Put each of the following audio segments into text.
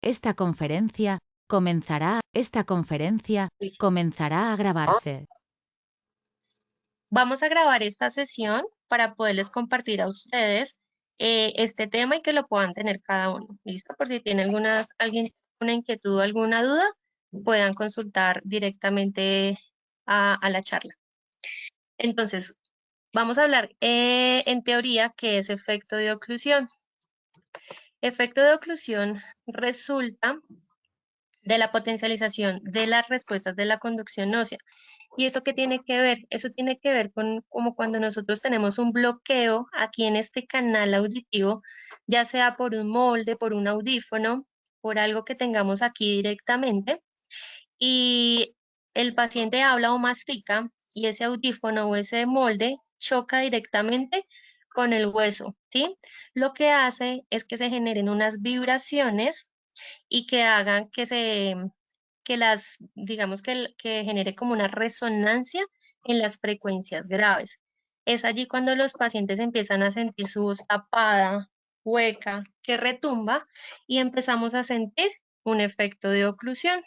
Esta conferencia comenzará a grabarse. Vamos a grabar esta sesión para poderles compartir a ustedes este tema y que lo puedan tener cada uno. ¿Listo? Por si tiene alguien una inquietud o alguna duda, puedan consultar directamente a la charla. Entonces, vamos a hablar en teoría qué es efecto de oclusión. Efecto de oclusión resulta de la potencialización de las respuestas de la conducción ósea. ¿Y eso qué tiene que ver? Eso tiene que ver con como cuando nosotros tenemos un bloqueo aquí en este canal auditivo, ya sea por un molde, por un audífono, por algo que tengamos aquí directamente, y el paciente habla o mastica y ese audífono o ese molde choca directamente con el hueso, ¿sí? Lo que hace es que se generen unas vibraciones y que hagan digamos que genere como una resonancia en las frecuencias graves. Es allí cuando los pacientes empiezan a sentir su voz tapada, hueca, que retumba y empezamos a sentir un efecto de oclusión.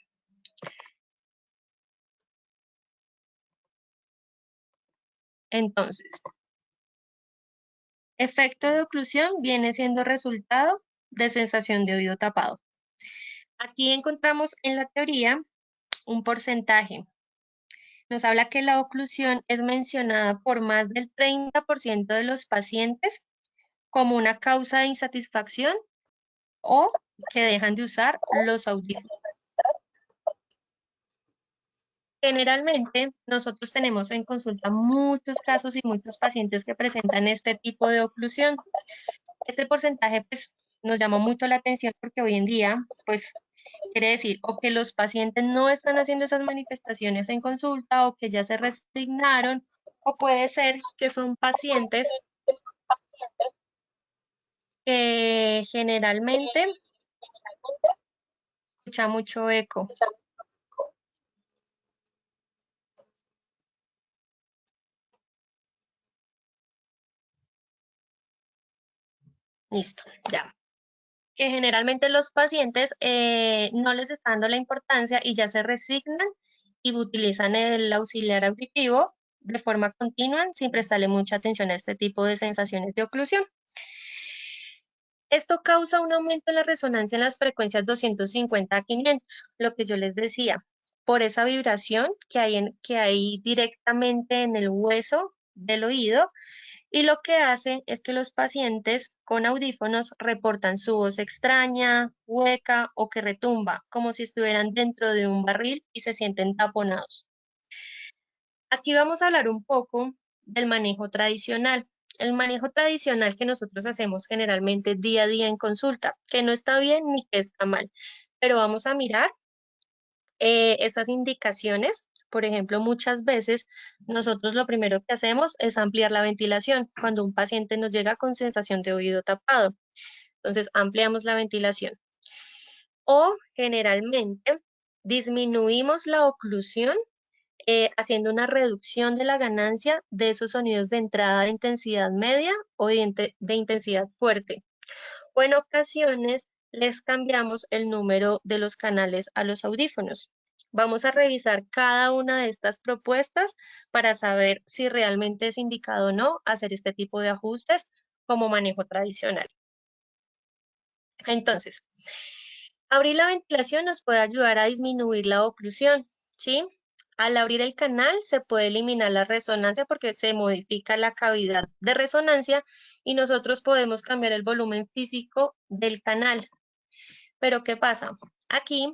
Entonces, efecto de oclusión viene siendo resultado de sensación de oído tapado. Aquí encontramos en la teoría un porcentaje. Nos habla que la oclusión es mencionada por más del 30% de los pacientes como una causa de insatisfacción o que dejan de usar los audífonos. Generalmente, nosotros tenemos en consulta muchos casos y muchos pacientes que presentan este tipo de oclusión. Este porcentaje, pues, nos llamó mucho la atención porque hoy en día, pues, quiere decir o que los pacientes no están haciendo esas manifestaciones en consulta o que ya se resignaron, o puede ser que son pacientes que generalmente escucha mucho eco. Listo, ya. Que generalmente los pacientes no les está dando la importancia y ya se resignan y utilizan el auxiliar auditivo de forma continua sin prestarle mucha atención a este tipo de sensaciones de oclusión. Esto causa un aumento en la resonancia en las frecuencias 250 a 500, lo que yo les decía, por esa vibración que hay directamente en el hueso del oído, y lo que hace es que los pacientes con audífonos reportan su voz extraña, hueca o que retumba, como si estuvieran dentro de un barril y se sienten taponados. Aquí vamos a hablar un poco del manejo tradicional. El manejo tradicional que nosotros hacemos generalmente día a día en consulta, que no está bien ni que está mal, pero vamos a mirar estas indicaciones. Por ejemplo, muchas veces nosotros lo primero que hacemos es ampliar la ventilación cuando un paciente nos llega con sensación de oído tapado. Entonces, ampliamos la ventilación. O generalmente disminuimos la oclusión haciendo una reducción de la ganancia de esos sonidos de entrada de intensidad media o de intensidad fuerte. O en ocasiones les cambiamos el número de los canales a los audífonos. Vamos a revisar cada una de estas propuestas para saber si realmente es indicado o no hacer este tipo de ajustes como manejo tradicional. Entonces, abrir la ventilación nos puede ayudar a disminuir la oclusión, ¿sí? Al abrir el canal se puede eliminar la resonancia porque se modifica la cavidad de resonancia y nosotros podemos cambiar el volumen físico del canal. Pero ¿qué pasa? Aquí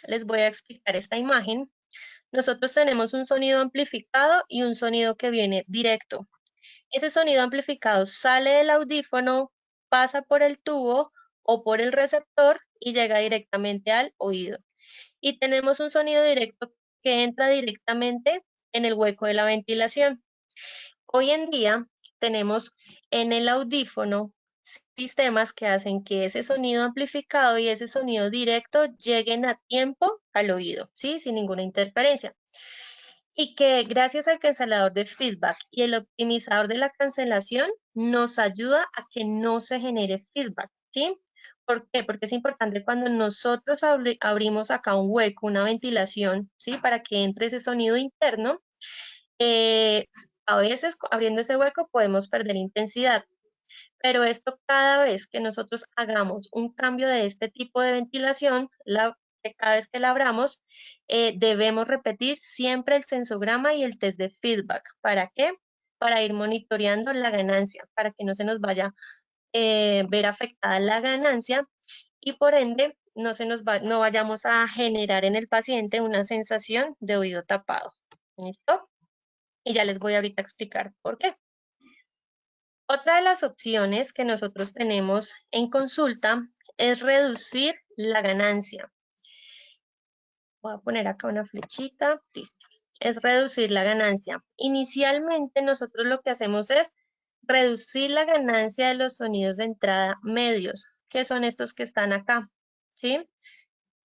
les voy a explicar esta imagen. Nosotros tenemos un sonido amplificado y un sonido que viene directo. Ese sonido amplificado sale del audífono, pasa por el tubo o por el receptor y llega directamente al oído. Y tenemos un sonido directo que entra directamente en el hueco de la ventilación. Hoy en día tenemos en el audífono sistemas que hacen que ese sonido amplificado y ese sonido directo lleguen a tiempo al oído, ¿sí? Sin ninguna interferencia. Y que gracias al cancelador de feedback y el optimizador de la cancelación nos ayuda a que no se genere feedback, ¿sí? ¿Por qué? Porque es importante cuando nosotros abrimos acá un hueco, una ventilación, ¿sí? Para que entre ese sonido interno, eh, a veces abriendo ese hueco podemos perder intensidad, pero esto cada vez que nosotros hagamos un cambio de este tipo de ventilación, que cada vez que la abramos, debemos repetir siempre el sensograma y el test de feedback. ¿Para qué? Para ir monitoreando la ganancia, para que no se nos vaya ver afectada la ganancia y por ende no vayamos a generar en el paciente una sensación de oído tapado. ¿Listo? Y ya les voy ahorita a explicar por qué. Otra de las opciones que nosotros tenemos en consulta es reducir la ganancia. Voy a poner acá una flechita, listo. Es reducir la ganancia. Inicialmente nosotros lo que hacemos es reducir la ganancia de los sonidos de entrada medios, que son estos que están acá, ¿sí?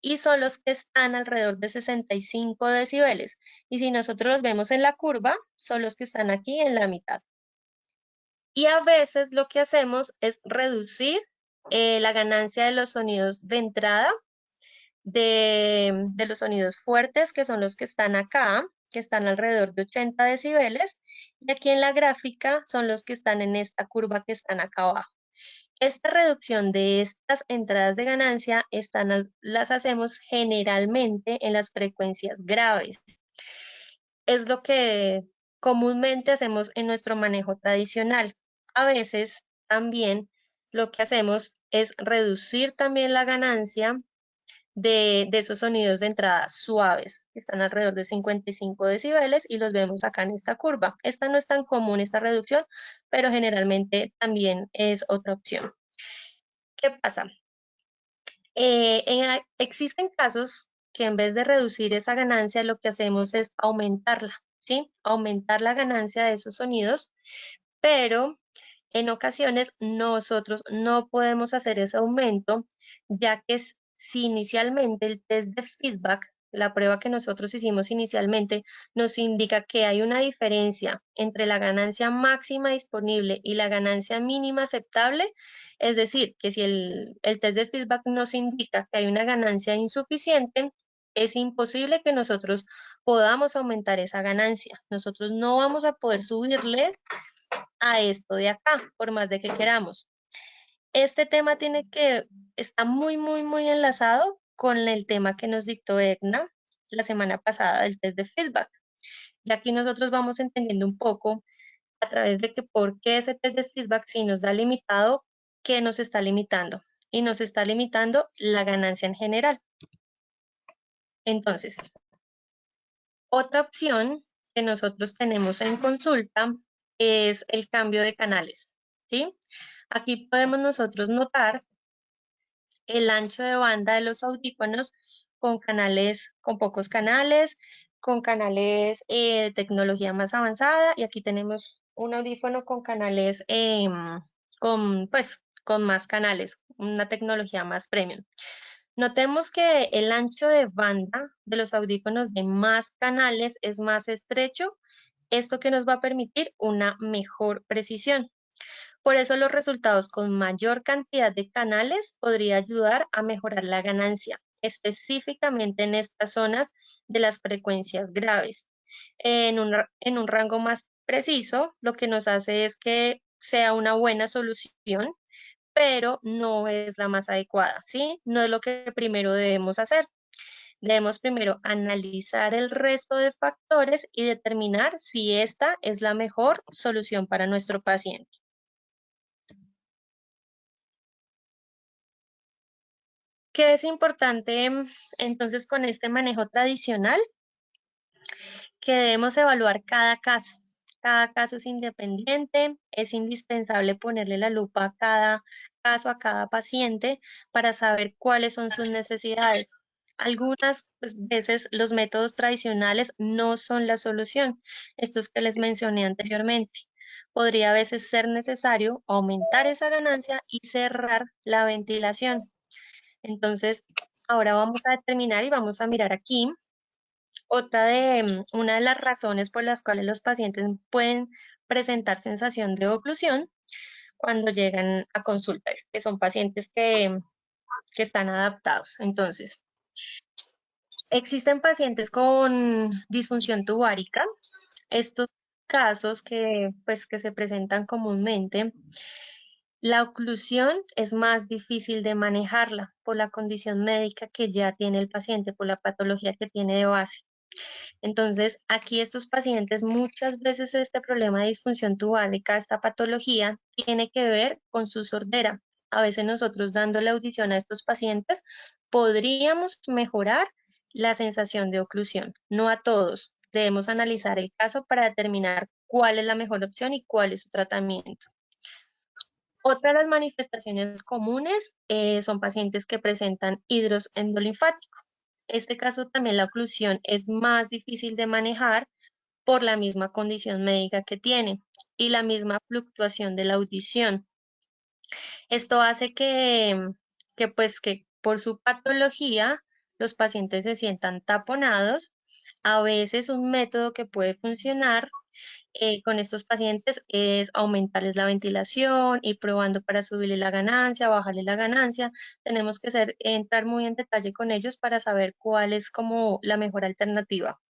Y son los que están alrededor de 65 decibeles. Y si nosotros los vemos en la curva, son los que están aquí en la mitad. Y a veces lo que hacemos es reducir la ganancia de los sonidos de entrada, de los sonidos fuertes, que son los que están acá, que están alrededor de 80 decibeles, y aquí en la gráfica son los que están en esta curva que están acá abajo. Esta reducción de estas entradas de ganancia las hacemos generalmente en las frecuencias graves. Es lo que comúnmente hacemos en nuestro manejo tradicional. A veces también lo que hacemos es reducir también la ganancia de esos sonidos de entrada suaves, que están alrededor de 55 decibeles y los vemos acá en esta curva. Esta no es tan común, esta reducción, pero generalmente también es otra opción. ¿Qué pasa? Existen casos que en vez de reducir esa ganancia, lo que hacemos es aumentarla, ¿sí? Aumentar la ganancia de esos sonidos, pero en ocasiones nosotros no podemos hacer ese aumento, ya que si inicialmente el test de feedback, la prueba que nosotros hicimos inicialmente, nos indica que hay una diferencia entre la ganancia máxima disponible y la ganancia mínima aceptable, es decir, que si el test de feedback nos indica que hay una ganancia insuficiente, es imposible que nosotros podamos aumentar esa ganancia. Nosotros no vamos a poder subirle a esto de acá, por más de que queramos. Este tema está muy enlazado con el tema que nos dictó Edna la semana pasada del test de feedback. Y aquí nosotros vamos entendiendo un poco a través de que por qué ese test de feedback sí nos da limitado, qué nos está limitando. Y nos está limitando la ganancia en general. Entonces, otra opción que nosotros tenemos en consulta es el cambio de canales, ¿sí? Aquí podemos nosotros notar el ancho de banda de los audífonos con pocos canales, con canales de tecnología más avanzada, y aquí tenemos un audífono con canales, con más canales, una tecnología más premium. Notemos que el ancho de banda de los audífonos de más canales es más estrecho, esto que nos va a permitir una mejor precisión. Por eso los resultados con mayor cantidad de canales podría ayudar a mejorar la ganancia, específicamente en estas zonas de las frecuencias graves. En un rango más preciso, lo que nos hace es que sea una buena solución, pero no es la más adecuada, ¿sí? No es lo que primero debemos hacer. Debemos primero analizar el resto de factores y determinar si esta es la mejor solución para nuestro paciente. ¿Qué es importante entonces con este manejo tradicional? Que debemos evaluar cada caso. Cada caso es independiente, es indispensable ponerle la lupa a cada caso, a cada paciente, para saber cuáles son sus necesidades. Algunas veces los métodos tradicionales no son la solución, estos que les mencioné anteriormente. Podría a veces ser necesario aumentar esa ganancia y cerrar la ventilación. Entonces, ahora vamos a determinar y vamos a mirar aquí una de las razones por las cuales los pacientes pueden presentar sensación de oclusión cuando llegan a consulta, que son pacientes que están adaptados. Entonces, existen pacientes con disfunción tubárica. Estos casos que se presentan comúnmente, la oclusión es más difícil de manejarla por la condición médica que ya tiene el paciente, por la patología que tiene de base. Entonces, aquí estos pacientes, muchas veces este problema de disfunción tubálica, esta patología, tiene que ver con su sordera. A veces nosotros dándole audición a estos pacientes podríamos mejorar la sensación de oclusión. No a todos. Debemos analizar el caso para determinar cuál es la mejor opción y cuál es su tratamiento. Otra de las manifestaciones comunes son pacientes que presentan hidros endolinfático. Este caso también la oclusión es más difícil de manejar por la misma condición médica que tiene y la misma fluctuación de la audición. Esto hace que por su patología los pacientes se sientan taponados. A veces un método que puede funcionar con estos pacientes es aumentarles la ventilación y probando para subirle la ganancia, bajarle la ganancia. Tenemos que entrar muy en detalle con ellos para saber cuál es como la mejor alternativa.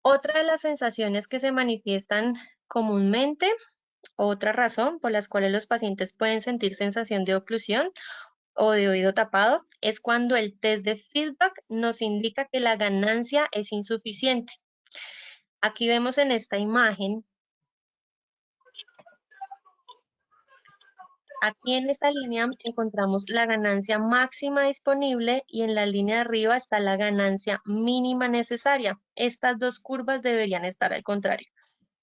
Otra de las sensaciones que se manifiestan comúnmente, otra razón por las cuales los pacientes pueden sentir sensación de oclusión o de oído tapado, es cuando el test de feedback nos indica que la ganancia es insuficiente. Aquí vemos en esta imagen, aquí en esta línea encontramos la ganancia máxima disponible y en la línea de arriba está la ganancia mínima necesaria. Estas dos curvas deberían estar al contrario.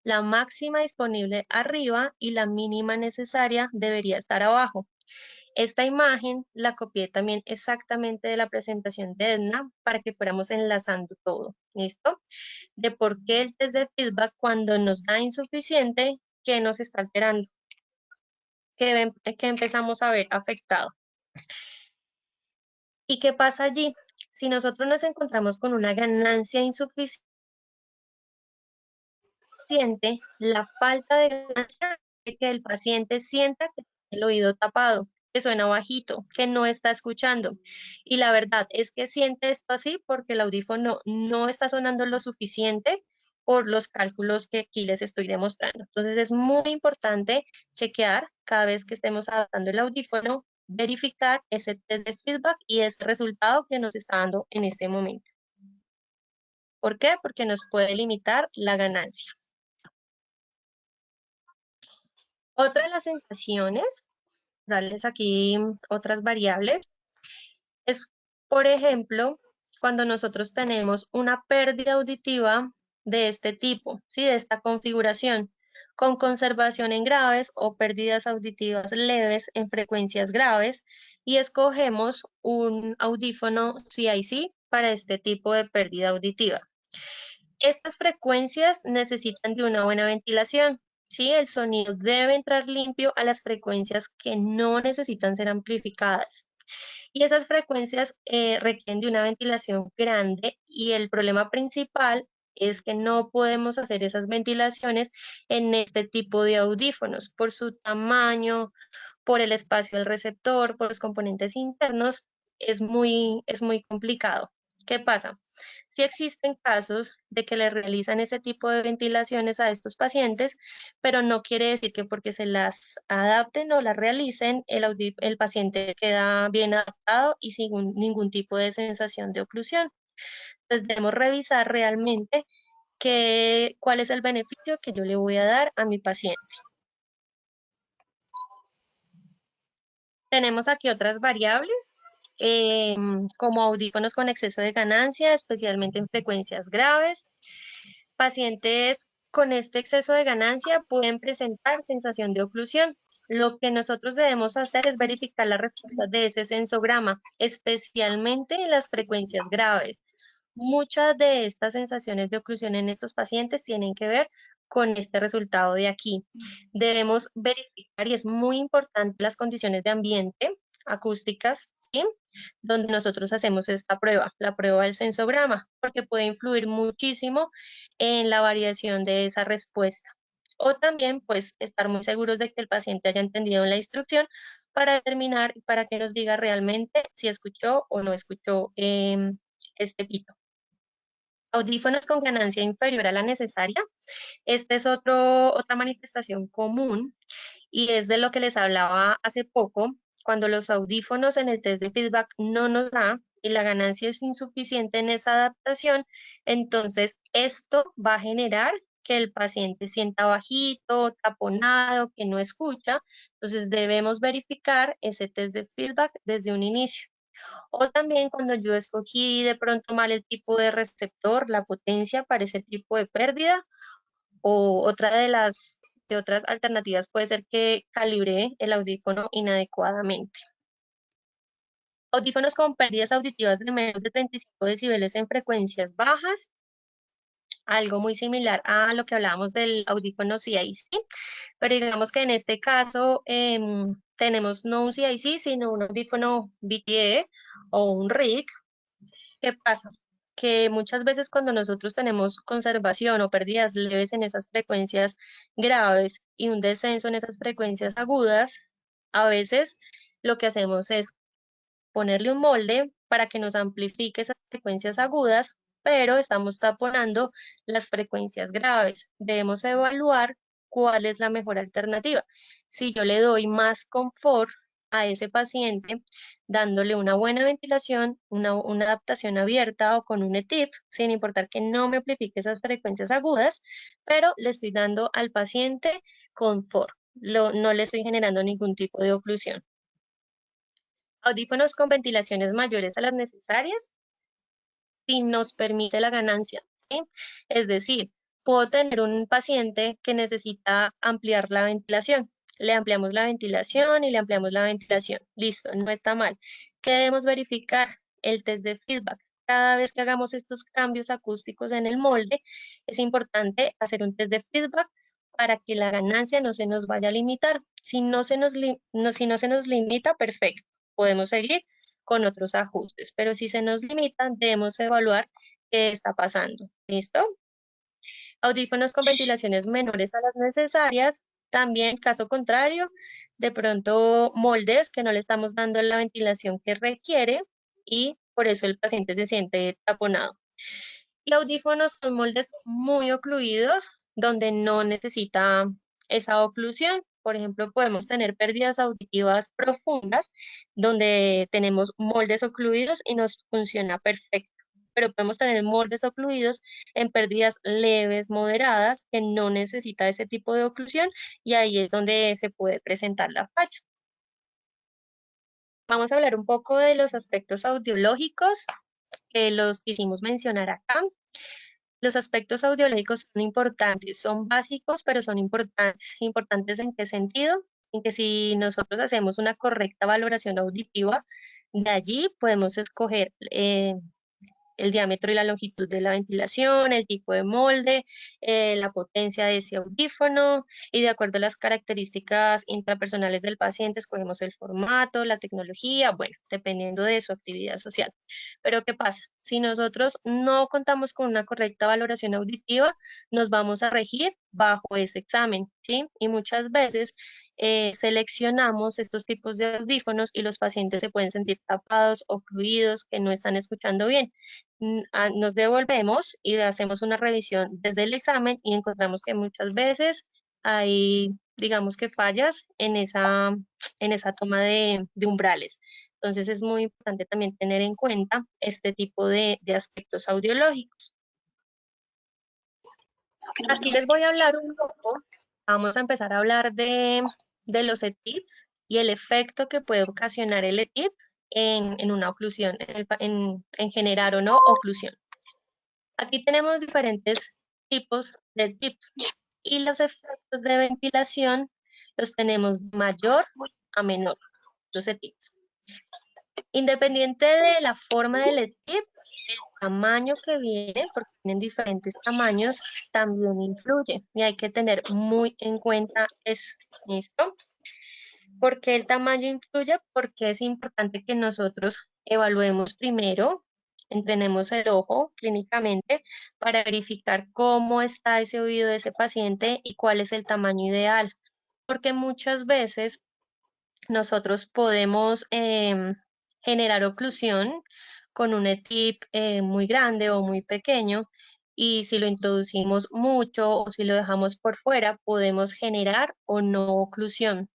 La máxima disponible arriba y la mínima necesaria debería estar abajo. Esta imagen la copié también exactamente de la presentación de Edna para que fuéramos enlazando todo. ¿Listo? De por qué el test de feedback cuando nos da insuficiente, ¿qué nos está alterando? ¿Qué empezamos a ver afectado? ¿Y qué pasa allí? Si nosotros nos encontramos con una ganancia insuficiente, la falta de ganancia hace que el paciente sienta que tiene el oído tapado, que suena bajito, que no está escuchando. Y la verdad es que siente esto así porque el audífono no está sonando lo suficiente por los cálculos que aquí les estoy demostrando. Entonces es muy importante chequear cada vez que estemos adaptando el audífono, verificar ese test de feedback y ese resultado que nos está dando en este momento. ¿Por qué? Porque nos puede limitar la ganancia. Otra de las sensaciones, darles aquí otras variables, es, por ejemplo, cuando nosotros tenemos una pérdida auditiva de este tipo, ¿sí? De esta configuración, con conservación en graves o pérdidas auditivas leves en frecuencias graves, y escogemos un audífono CIC para este tipo de pérdida auditiva. Estas frecuencias necesitan de una buena ventilación, ¿sí? El sonido debe entrar limpio a las frecuencias que no necesitan ser amplificadas. Y esas frecuencias requieren de una ventilación grande y el problema principal es que no podemos hacer esas ventilaciones en este tipo de audífonos por su tamaño, por el espacio del receptor, por los componentes internos, es muy complicado. ¿Qué pasa? Sí existen casos de que le realizan ese tipo de ventilaciones a estos pacientes, pero no quiere decir que porque se las adapten o las realicen, el paciente queda bien adaptado y sin ningún tipo de sensación de oclusión. Entonces debemos revisar realmente cuál es el beneficio que yo le voy a dar a mi paciente. Tenemos aquí otras variables, como audífonos con exceso de ganancia, especialmente en frecuencias graves. Pacientes con este exceso de ganancia pueden presentar sensación de oclusión. Lo que nosotros debemos hacer es verificar la respuesta de ese sensograma, especialmente en las frecuencias graves. Muchas de estas sensaciones de oclusión en estos pacientes tienen que ver con este resultado de aquí. Debemos verificar, y es muy importante, las condiciones de ambiente acústicas, ¿sí? Donde nosotros hacemos esta prueba, la prueba del sensograma, porque puede influir muchísimo en la variación de esa respuesta. O también, pues, estar muy seguros de que el paciente haya entendido la instrucción para determinar y para que nos diga realmente si escuchó o no escuchó este pito. Audífonos con ganancia inferior a la necesaria. Esta es otra manifestación común y es de lo que les hablaba hace poco, cuando los audífonos en el test de feedback no nos da y la ganancia es insuficiente en esa adaptación, entonces esto va a generar que el paciente sienta bajito, taponado, que no escucha. Entonces debemos verificar ese test de feedback desde un inicio. O también cuando yo escogí de pronto mal el tipo de receptor, la potencia para ese tipo de pérdida, o otra de otras alternativas puede ser que calibré el audífono inadecuadamente. Audífonos con pérdidas auditivas de menos de 35 decibeles en frecuencias bajas, algo muy similar a lo que hablábamos del audífono CIC, pero digamos que en este caso tenemos no un CIC, sino un audífono BTE o un RIC. ¿Qué pasa? Que muchas veces cuando nosotros tenemos conservación o pérdidas leves en esas frecuencias graves y un descenso en esas frecuencias agudas, a veces lo que hacemos es ponerle un molde para que nos amplifique esas frecuencias agudas, pero estamos taponando las frecuencias graves. Debemos evaluar cuál es la mejor alternativa. Si yo le doy más confort a ese paciente, dándole una buena ventilación, una adaptación abierta o con un ETIP, sin importar que no me amplifique esas frecuencias agudas, pero le estoy dando al paciente confort. No le estoy generando ningún tipo de oclusión. Audífonos con ventilaciones mayores a las necesarias si nos permite la ganancia, ¿sí? Es decir, puedo tener un paciente que necesita ampliar la ventilación. Le ampliamos la ventilación y le ampliamos la ventilación. Listo, no está mal. ¿Qué debemos verificar? El test de feedback. Cada vez que hagamos estos cambios acústicos en el molde, es importante hacer un test de feedback para que la ganancia no se nos vaya a limitar. Si no se nos limita, perfecto. Podemos seguir con otros ajustes, pero si se nos limitan, debemos evaluar qué está pasando. ¿Listo? Audífonos con ventilaciones menores a las necesarias. También, caso contrario, de pronto moldes que no le estamos dando la ventilación que requiere y por eso el paciente se siente taponado. Y audífonos con moldes muy ocluidos, donde no necesita esa oclusión. Por ejemplo, podemos tener pérdidas auditivas profundas, donde tenemos moldes ocluidos y nos funciona perfecto. Pero podemos tener moldes ocluidos en pérdidas leves, moderadas, que no necesita ese tipo de oclusión, y ahí es donde se puede presentar la falla. Vamos a hablar un poco de los aspectos audiológicos que los quisimos mencionar acá. Los aspectos audiológicos son importantes, son básicos, pero son importantes. ¿Importantes en qué sentido? En que si nosotros hacemos una correcta valoración auditiva, de allí podemos escoger el diámetro y la longitud de la ventilación, el tipo de molde, la potencia de ese audífono y de acuerdo a las características intrapersonales del paciente, escogemos el formato, la tecnología, bueno, dependiendo de su actividad social. Pero ¿qué pasa? Si nosotros no contamos con una correcta valoración auditiva, nos vamos a regir bajo ese examen, ¿sí? Y muchas veces seleccionamos estos tipos de audífonos y los pacientes se pueden sentir tapados, ocluidos, que no están escuchando bien. Nos devolvemos y hacemos una revisión desde el examen y encontramos que muchas veces hay, digamos que fallas en esa toma de umbrales. Entonces es muy importante también tener en cuenta este tipo de aspectos audiológicos. Aquí les voy a hablar un poco, vamos a empezar a hablar de los ETIPs y el efecto que puede ocasionar el ETIP en una oclusión, en generar o no oclusión. Aquí tenemos diferentes tipos de tips y los efectos de ventilación los tenemos de mayor a menor, los tips. Independiente de la forma del ETIP, el tamaño que viene, porque tienen diferentes tamaños, también influye y hay que tener muy en cuenta eso. ¿Listo? ¿Por qué el tamaño influye? Porque es importante que nosotros evaluemos primero, entrenemos el ojo clínicamente para verificar cómo está ese oído de ese paciente y cuál es el tamaño ideal. Porque muchas veces nosotros podemos generar oclusión con un ETIP muy grande o muy pequeño, y si lo introducimos mucho o si lo dejamos por fuera, podemos generar o no oclusión.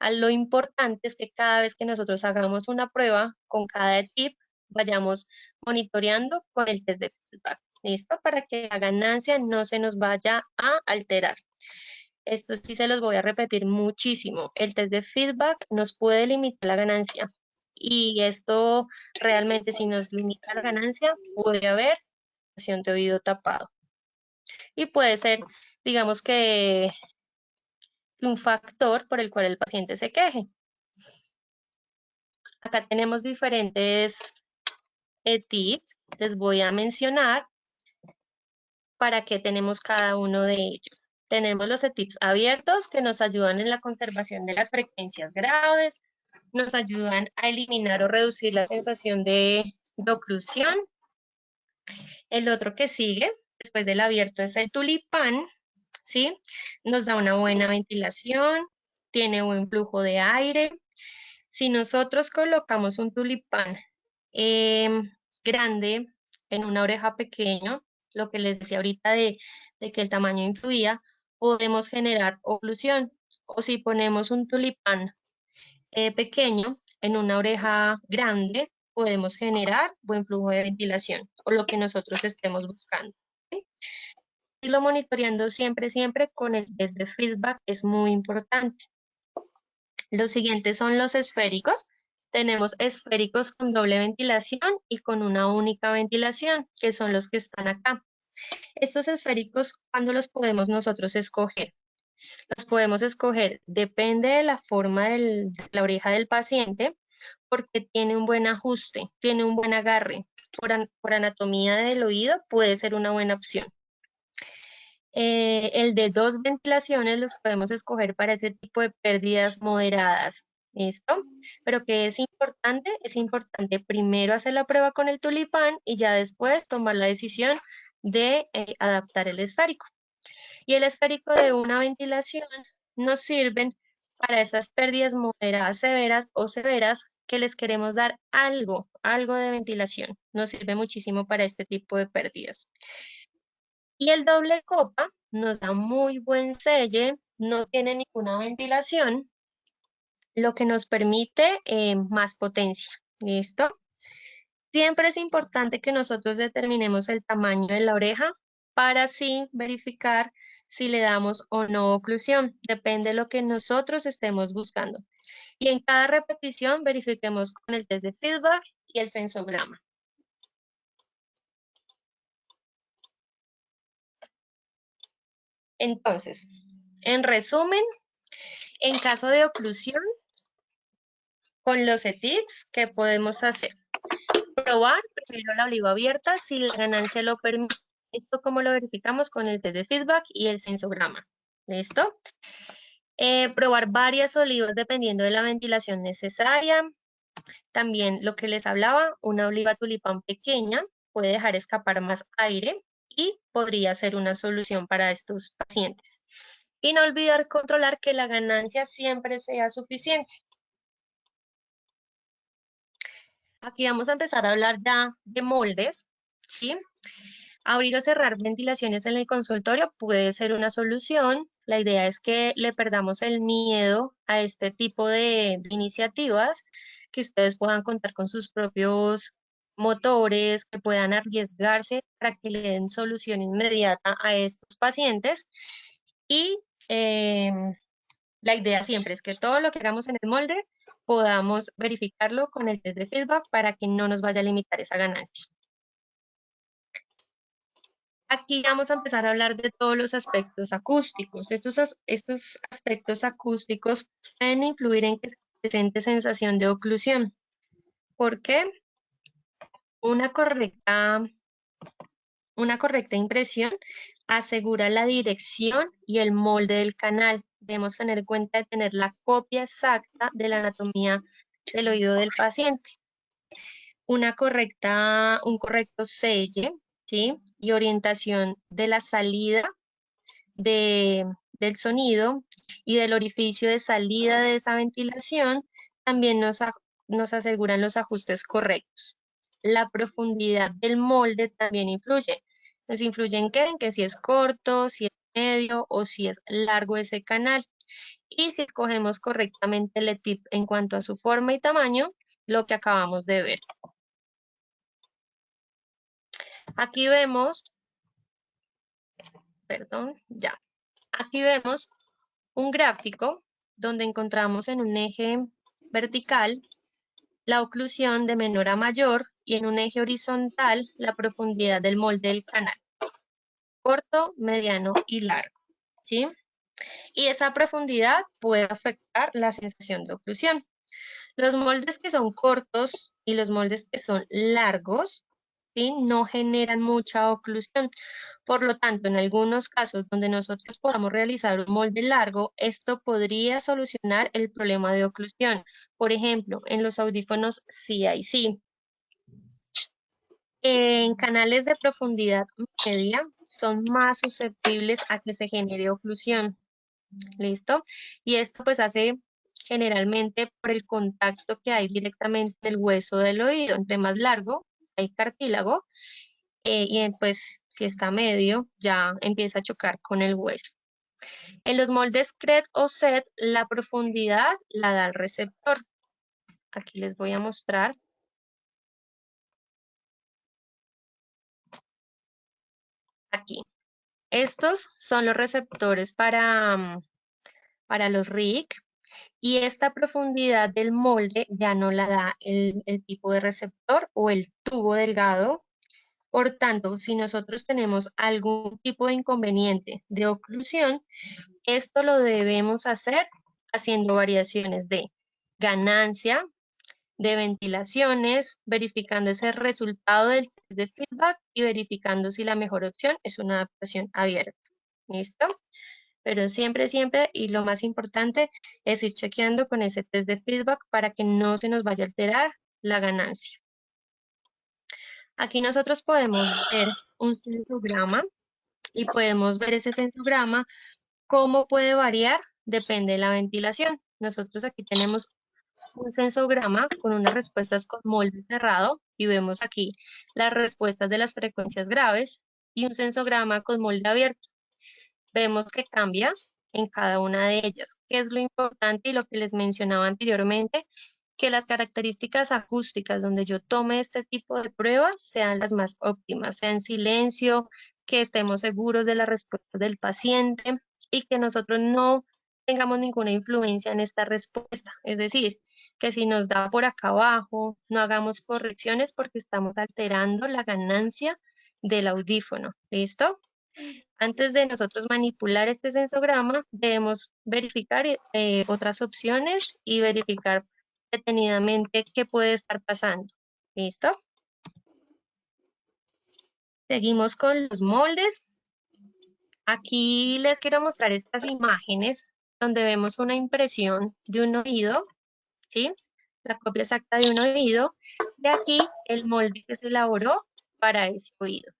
Lo importante es que cada vez que nosotros hagamos una prueba con cada ETIP, vayamos monitoreando con el test de feedback. ¿Listo? Para que la ganancia no se nos vaya a alterar. Esto sí se los voy a repetir muchísimo. El test de feedback nos puede limitar la ganancia. Y esto realmente, si nos limita la ganancia, puede haber acción de oído tapado. Y puede ser, digamos que un factor por el cual el paciente se queje. Acá tenemos diferentes tips. Les voy a mencionar para qué tenemos cada uno de ellos. Tenemos los ETIPs abiertos que nos ayudan en la conservación de las frecuencias graves, nos ayudan a eliminar o reducir la sensación de oclusión. El otro que sigue, después del abierto, es el tulipán, ¿sí? Nos da una buena ventilación, tiene buen flujo de aire. Si nosotros colocamos un tulipán grande en una oreja pequeña, lo que les decía ahorita de que el tamaño influía, podemos generar oclusión. O si ponemos un tulipán pequeño en una oreja grande, podemos generar buen flujo de ventilación o lo que nosotros estemos buscando. ¿Sí? Irlo monitoreando siempre, siempre con el test de feedback es muy importante. Los siguientes son los esféricos. Tenemos esféricos con doble ventilación y con una única ventilación, que son los que están acá. Estos esféricos, ¿cuándo los podemos nosotros escoger? Los podemos escoger, depende de la forma de la oreja del paciente, porque tiene un buen ajuste, tiene un buen agarre. Por anatomía del oído puede ser una buena opción. El de 2 ventilaciones los podemos escoger para ese tipo de pérdidas moderadas. ¿Listo? Pero que es importante primero hacer la prueba con el tulipán y ya después tomar la decisión de adaptar el esférico. Y el esférico de una ventilación nos sirven para esas pérdidas moderadas, severas o severas que les queremos dar algo de ventilación. Nos sirve muchísimo para este tipo de pérdidas. Y el doble copa nos da muy buen selle, no tiene ninguna ventilación, lo que nos permite más potencia. ¿Listo? Siempre es importante que nosotros determinemos el tamaño de la oreja para así verificar si le damos o no oclusión. Depende de lo que nosotros estemos buscando. Y en cada repetición verifiquemos con el test de feedback y el sensograma. Entonces, en resumen, en caso de oclusión, con los ETIPs, ¿qué podemos hacer? Probar primero la oliva abierta si la ganancia lo permite. Esto como lo verificamos con el test de feedback y el sensograma. ¿Listo? Probar varias olivas dependiendo de la ventilación necesaria. También lo que les hablaba, una oliva tulipán pequeña puede dejar escapar más aire y podría ser una solución para estos pacientes. Y no olvidar controlar que la ganancia siempre sea suficiente. Aquí vamos a empezar a hablar ya de moldes, ¿sí? Abrir o cerrar ventilaciones en el consultorio puede ser una solución. La idea es que le perdamos el miedo a este tipo de iniciativas, que ustedes puedan contar con sus propios motores, que puedan arriesgarse para que le den solución inmediata a estos pacientes. Y la idea siempre es que todo lo que hagamos en el molde podamos verificarlo con el test de feedback para que no nos vaya a limitar esa ganancia. Aquí vamos a empezar a hablar de todos los aspectos acústicos. Estos aspectos acústicos pueden influir en que se presente sensación de oclusión. ¿Por qué? Una correcta impresión asegura la dirección y el molde del canal. Debemos tener en cuenta de tener la copia exacta de la anatomía del oído del paciente. Un correcto selle, ¿sí? Y orientación de la salida del sonido y del orificio de salida de esa ventilación también nos aseguran los ajustes correctos. La profundidad del molde también influye. Nos influye en qué, en que si es corto, si es medio o si es largo ese canal. Y si escogemos correctamente el ETIP en cuanto a su forma y tamaño, lo que acabamos de ver. Aquí vemos, perdón, ya. Aquí vemos un gráfico donde encontramos en un eje vertical la oclusión de menor a mayor y en un eje horizontal la profundidad del molde del canal, corto, mediano y largo, ¿sí? Y esa profundidad puede afectar la sensación de oclusión. Los moldes que son cortos y los moldes que son largos, ¿sí? No generan mucha oclusión. Por lo tanto, en algunos casos donde nosotros podamos realizar un molde largo, esto podría solucionar el problema de oclusión. Por ejemplo, en los audífonos CIC. En canales de profundidad media son más susceptibles a que se genere oclusión. ¿Listo? Y esto pues hace generalmente por el contacto que hay directamente en el hueso del oído. Entre más largo hay cartílago pues si está medio ya empieza a chocar con el hueso. En los moldes CRED o SET la profundidad la da el receptor. Aquí les voy a mostrar. Aquí. Estos son los receptores para los RIC. Y esta profundidad del molde ya no la da el tipo de receptor o el tubo delgado. Por tanto, si nosotros tenemos algún tipo de inconveniente de oclusión, esto lo debemos hacer haciendo variaciones de ganancia, de ventilaciones, verificando ese resultado del test de feedback y verificando si la mejor opción es una adaptación abierta. ¿Listo? Pero siempre, siempre, y lo más importante, es ir chequeando con ese test de feedback para que no se nos vaya a alterar la ganancia. Aquí nosotros podemos ver un sensograma y podemos ver ese sensograma, cómo puede variar, depende de la ventilación. Nosotros aquí tenemos un sensograma con unas respuestas con molde cerrado y vemos aquí las respuestas de las frecuencias graves y un sensograma con molde abierto. Vemos que cambia en cada una de ellas, que es lo importante y lo que les mencionaba anteriormente, que las características acústicas donde yo tome este tipo de pruebas sean las más óptimas, sea en silencio, que estemos seguros de la respuesta del paciente y que nosotros no tengamos ninguna influencia en esta respuesta. Es decir, que si nos da por acá abajo, no hagamos correcciones porque estamos alterando la ganancia del audífono. ¿Listo? Antes de nosotros manipular este sensograma, debemos verificar otras opciones y verificar detenidamente qué puede estar pasando. ¿Listo? Seguimos con los moldes. Aquí les quiero mostrar estas imágenes donde vemos una impresión de un oído, ¿sí? La copia exacta de un oído. De aquí el molde que se elaboró para ese oído.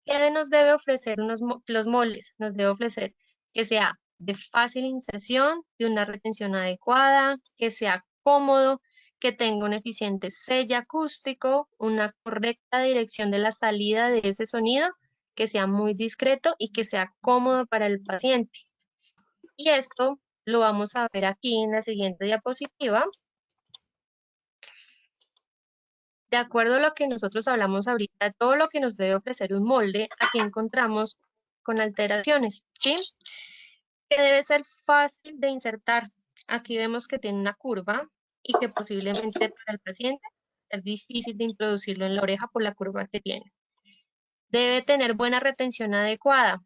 ¿Qué nos debe ofrecer los moldes? Nos debe ofrecer que sea de fácil inserción, de una retención adecuada, que sea cómodo, que tenga un eficiente sello acústico, una correcta dirección de la salida de ese sonido, que sea muy discreto y que sea cómodo para el paciente. Y esto lo vamos a ver aquí en la siguiente diapositiva. De acuerdo a lo que nosotros hablamos ahorita, todo lo que nos debe ofrecer un molde, aquí encontramos con alteraciones, ¿sí? Que debe ser fácil de insertar. Aquí vemos que tiene una curva y que posiblemente para el paciente es difícil de introducirlo en la oreja por la curva que tiene. Debe tener buena retención adecuada.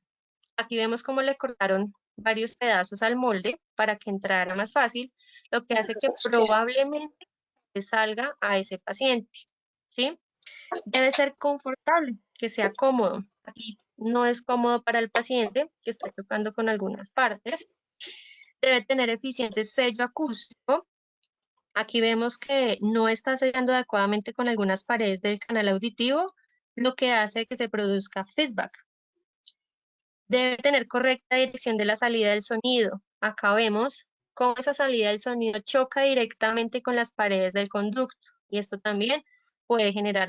Aquí vemos cómo le cortaron varios pedazos al molde para que entrara más fácil, lo que hace que probablemente salga a ese paciente, ¿sí? Debe ser confortable, que sea cómodo. Aquí no es cómodo para el paciente que está tocando con algunas partes. Debe tener eficiente sello acústico. Aquí vemos que no está sellando adecuadamente con algunas paredes del canal auditivo, lo que hace que se produzca feedback. Debe tener correcta dirección de la salida del sonido. Acá vemos cómo esa salida del sonido choca directamente con las paredes del conducto y esto también puede generar